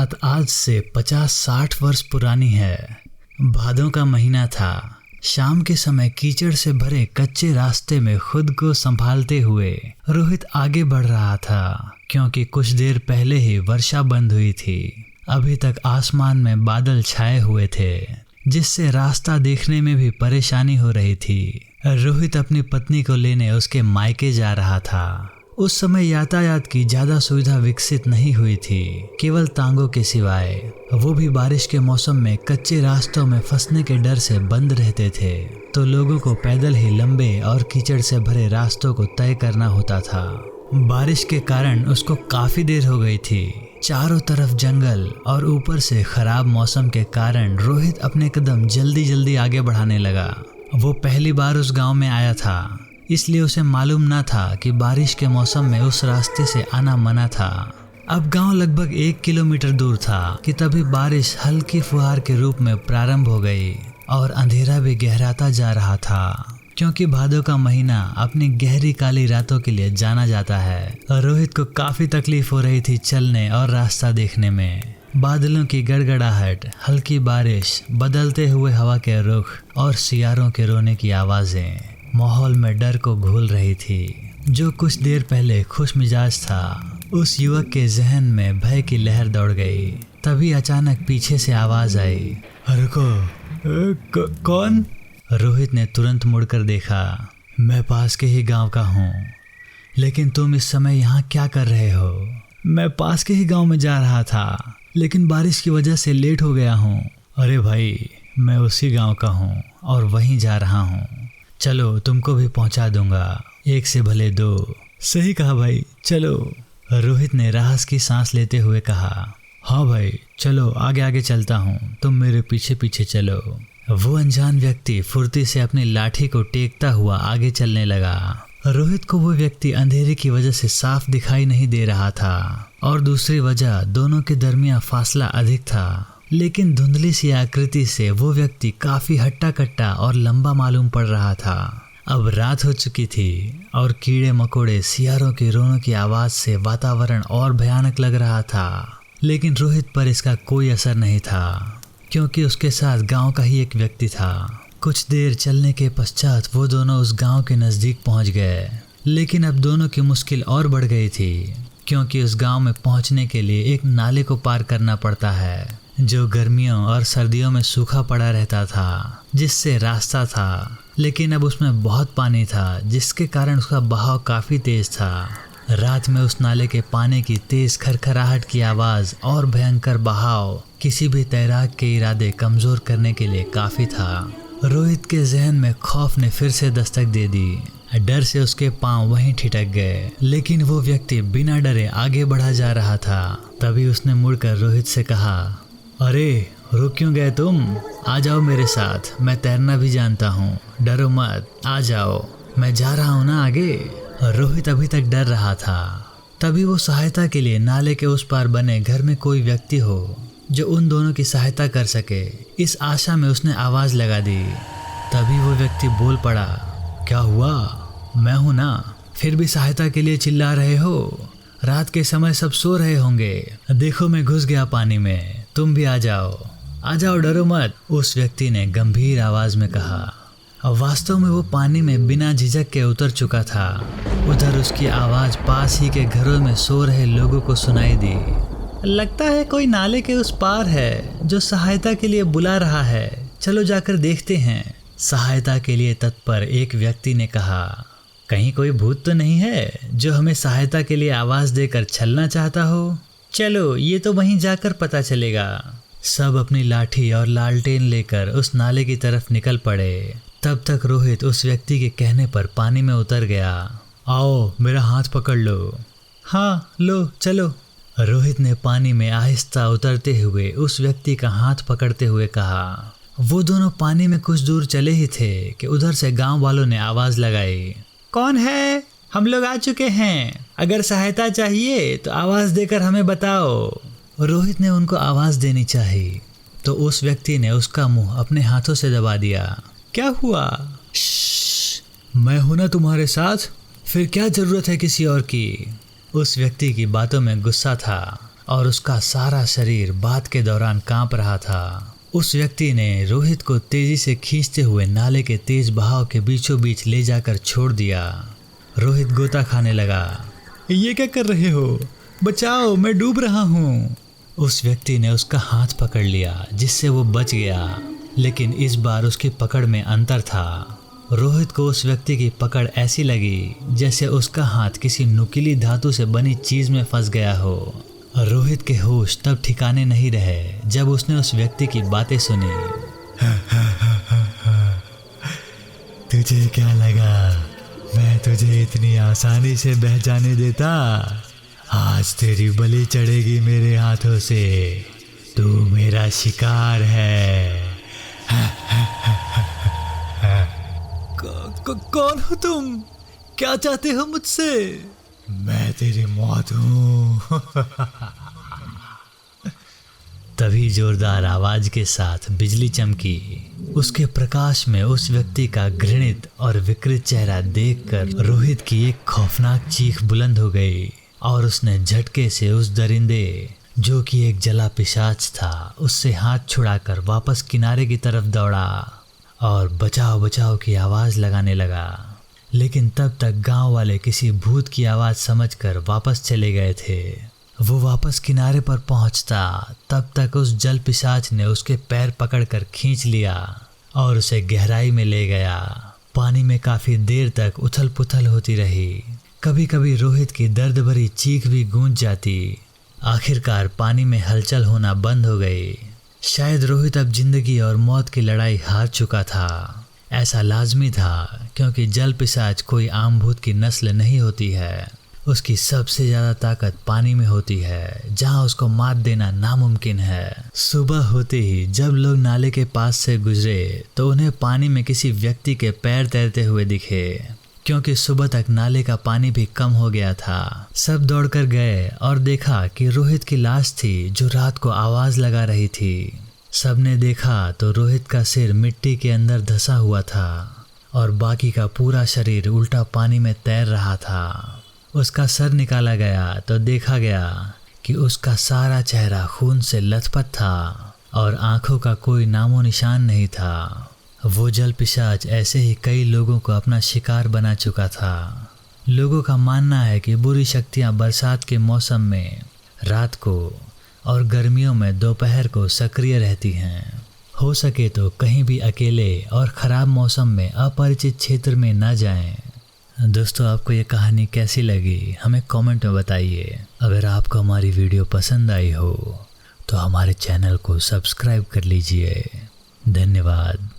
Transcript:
बात आज से 50-60 वर्ष पुरानी है। भादों का महीना था। शाम के समय कीचड़ से भरे कच्चे रास्ते में खुद को संभालते हुए रोहित आगे बढ़ रहा था, क्योंकि कुछ देर पहले ही वर्षा बंद हुई थी। अभी तक आसमान में बादल छाए हुए थे, जिससे रास्ता देखने में भी परेशानी हो रही थी। रोहित अपनी पत्नी को लेने उसके मायके जा रहा था। उस समय यातायात की ज्यादा सुविधा विकसित नहीं हुई थी, केवल तांगों के सिवाय। वो भी बारिश के मौसम में कच्चे रास्तों में फंसने के डर से बंद रहते थे, तो लोगों को पैदल ही लंबे और कीचड़ से भरे रास्तों को तय करना होता था। बारिश के कारण उसको काफी देर हो गई थी। चारों तरफ जंगल और ऊपर से खराब मौसम के कारण रोहित अपने कदम जल्दी जल्दी आगे बढ़ाने लगा। वो पहली बार उस गांव में आया था, इसलिए उसे मालूम न था कि बारिश के मौसम में उस रास्ते से आना मना था। अब गांव लगभग 1 किलोमीटर दूर था कि तभी बारिश हल्की फुहार के रूप में प्रारंभ हो गई और अंधेरा भी गहराता जा रहा था, क्योंकि भादों का महीना अपनी गहरी काली रातों के लिए जाना जाता है। रोहित को काफी तकलीफ हो रही थी चलने और रास्ता देखने में। बादलों की गड़गड़ाहट, हल्की बारिश, बदलते हुए हवा के रुख और सियारों के रोने की आवाजें माहौल में डर को घोल रही थी। जो कुछ देर पहले खुश मिजाज था, उस युवक के जहन में भय की लहर दौड़ गई। तभी अचानक पीछे से आवाज आई, रुको। कौन? रोहित ने तुरंत मुड़कर देखा। मैं पास के ही गांव का हूँ, लेकिन तुम इस समय यहाँ क्या कर रहे हो? मैं पास के ही गांव में जा रहा था, लेकिन बारिश की वजह से लेट हो गया हूँ। अरे भाई, मैं उसी गांव का हूँ और वहीं जा रहा हूँ। चलो, तुमको भी पहुंचा दूंगा। एक से भले दो। सही कहा भाई, चलो। रोहित ने राहत की सांस लेते हुए कहा। हाँ भाई, चलो, आगे आगे चलता हूँ, तुम मेरे पीछे पीछे चलो। वो अनजान व्यक्ति फुर्ती से अपनी लाठी को टेकता हुआ आगे चलने लगा। रोहित को वो व्यक्ति अंधेरे की वजह से साफ दिखाई नहीं दे रहा था, और दूसरी वजह दोनों के दरमियान फासला अधिक था। लेकिन धुंधली सी आकृति से वो व्यक्ति काफी हट्टा कट्टा और लंबा मालूम पड़ रहा था। अब रात हो चुकी थी और कीड़े मकोड़े, सियारों के रोनों की आवाज से वातावरण और भयानक लग रहा था। लेकिन रोहित पर इसका कोई असर नहीं था, क्योंकि उसके साथ गांव का ही एक व्यक्ति था। कुछ देर चलने के पश्चात वो दोनों उस गांव के नजदीक पहुंच गए। लेकिन अब दोनों की मुश्किल और बढ़ गई थी, क्योंकि उस गांव में पहुंचने के लिए एक नाले को पार करना पड़ता है, जो गर्मियों और सर्दियों में सूखा पड़ा रहता था, जिससे रास्ता था। लेकिन अब उसमें बहुत पानी था, जिसके कारण उसका बहाव काफी तेज था। रात में उस नाले के पानी की तेज खरखराहट की आवाज और भयंकर बहाव किसी भी तैराक के इरादे कमजोर करने के लिए काफी था। रोहित के जहन में खौफ ने फिर से दस्तक दे दी। डर से उसके पांव वहीं ठिठक गए। लेकिन वो व्यक्ति बिना डरे आगे बढ़ा जा रहा था। तभी उसने मुड़कर रोहित से कहा, अरे रुक क्यों गए तुम? आ जाओ मेरे साथ, मैं तैरना भी जानता हूँ, डरो मत, आ जाओ, मैं जा रहा हूँ ना आगे। रोहित अभी तक डर रहा था। तभी वो सहायता के लिए नाले के उस पार बने घर में कोई व्यक्ति हो जो उन दोनों की सहायता कर सके, इस आशा में उसने आवाज लगा दी। तभी वो व्यक्ति बोल पड़ा, क्या हुआ? मैं हूँ ना, फिर भी सहायता के लिए चिल्ला रहे हो? रात के समय सब सो रहे होंगे। देखो, मैं घुस गया पानी में, तुम भी आ जाओ, डरो मत, उस व्यक्ति ने गंभीर आवाज में कहा। अब वास्तव में वो पानी में बिना झिझक के उतर चुका था। उधर उसकी आवाज पास ही के घरों में सो रहे लोगों को सुनाई दी। लगता है कोई नाले के उस पार है जो सहायता के लिए बुला रहा है, चलो जाकर देखते हैं। सहायता के लिए तत्पर एक व्यक्ति ने कहा, कहीं कोई भूत तो नहीं है जो हमें सहायता के लिए आवाज देकर छलना चाहता हो? चलो, ये तो वहीं जाकर पता चलेगा। सब अपनी लाठी और लालटेन लेकर उस नाले की तरफ निकल पड़े। तब तक रोहित उस व्यक्ति के कहने पर पानी में उतर गया। आओ, मेरा हाथ पकड़ लो। हाँ, लो, चलो। रोहित ने पानी में आहिस्ता उतरते हुए उस व्यक्ति का हाथ पकड़ते हुए कहा। वो दोनों पानी में कुछ दूर चले ही थे कि उधर से गांव वालों ने आवाज लगाई, कौन है? हम लोग आ चुके हैं, अगर सहायता चाहिए तो आवाज देकर हमें बताओ। रोहित ने उनको आवाज देनी चाहिए, तो उस व्यक्ति ने उसका मुंह अपने हाथों से दबा दिया। क्या हुआ? मैं हूं ना तुम्हारे साथ, फिर क्या जरूरत है किसी और की? उस व्यक्ति की बातों में गुस्सा था। और उसका सारा शरीर बात के दौरान कांप रहा था। उस व्यक्ति ने रोहित को तेजी से खींचते हुए नाले के तेज बहाव के बीचों बीच ले जाकर छोड़ दिया। रोहित गोता खाने लगा। ये क्या कर रहे हो? बचाओ, मैं डूब रहा हूँ। उस व्यक्ति ने उसका हाथ पकड़ लिया जिससे वो बच गया, लेकिन इस बार उसकी पकड़ में अंतर था। रोहित को उस व्यक्ति की पकड़ ऐसी लगी जैसे उसका हाथ किसी नुकीली धातु से बनी चीज में फंस गया हो। रोहित के होश तब ठिकाने नहीं रहे जब उसने उस व्यक्ति की बातें सुनी। तुझे क्या लगा मैं तुझे इतनी आसानी से बह जाने देता? आज तेरी बलि चढ़ेगी मेरे हाथों से। तू मेरा शिकार है। कौन हो तुम? क्या चाहते हो मुझसे? मैं तेरी मौत हूँ। तभी जोरदार आवाज के साथ बिजली चमकी। उसके प्रकाश में उस व्यक्ति का घृणित और विकृत चेहरा देखकर रोहित की एक खौफनाक चीख बुलंद हो गई और उसने झटके से उस दरिंदे, जो कि एक जला पिशाच था, उससे हाथ छुड़ाकर वापस किनारे की तरफ दौड़ा और बचाओ बचाओ की आवाज लगाने लगा। लेकिन तब तक गांव वाले किसी भूत की आवाज समझकर वापस चले गए थे। वो वापस किनारे पर पहुंचता तब तक उस जल पिशाच ने उसके पैर पकड़कर खींच लिया और उसे गहराई में ले गया। पानी में काफी देर तक उथल पुथल होती रही। कभी कभी रोहित की दर्द भरी चीख भी गूंज जाती। आखिरकार पानी में हलचल होना बंद हो गई। शायद रोहित अब जिंदगी और मौत की लड़ाई हार चुका था। ऐसा लाजमी था क्योंकि जल पिशाच कोई आम भूत की नस्ल नहीं होती है। उसकी सबसे ज्यादा ताकत पानी में होती है, जहां उसको मात देना नामुमकिन है। सुबह होते ही जब लोग नाले के पास से गुजरे तो उन्हें पानी में किसी व्यक्ति के पैर तैरते हुए दिखे। क्योंकि सुबह तक नाले का पानी भी कम हो गया था, सब दौड़कर गए और देखा कि रोहित की लाश थी जो रात को आवाज लगा रही थी। सबने देखा तो रोहित का सिर मिट्टी के अंदर धंसा हुआ था और बाकी का पूरा शरीर उल्टा पानी में तैर रहा था। उसका सर निकाला गया तो देखा गया कि उसका सारा चेहरा खून से लथपथ था और आंखों का कोई नामो निशान नहीं था। वो जल पिशाच ऐसे ही कई लोगों को अपना शिकार बना चुका था। लोगों का मानना है कि बुरी शक्तियां बरसात के मौसम में रात को और गर्मियों में दोपहर को सक्रिय रहती हैं। हो सके तो कहीं भी अकेले और ख़राब मौसम में अपरिचित क्षेत्र में न जाएं। दोस्तों, आपको ये कहानी कैसी लगी हमें कमेंट में बताइए। अगर आपको हमारी वीडियो पसंद आई हो तो हमारे चैनल को सब्सक्राइब कर लीजिए। धन्यवाद।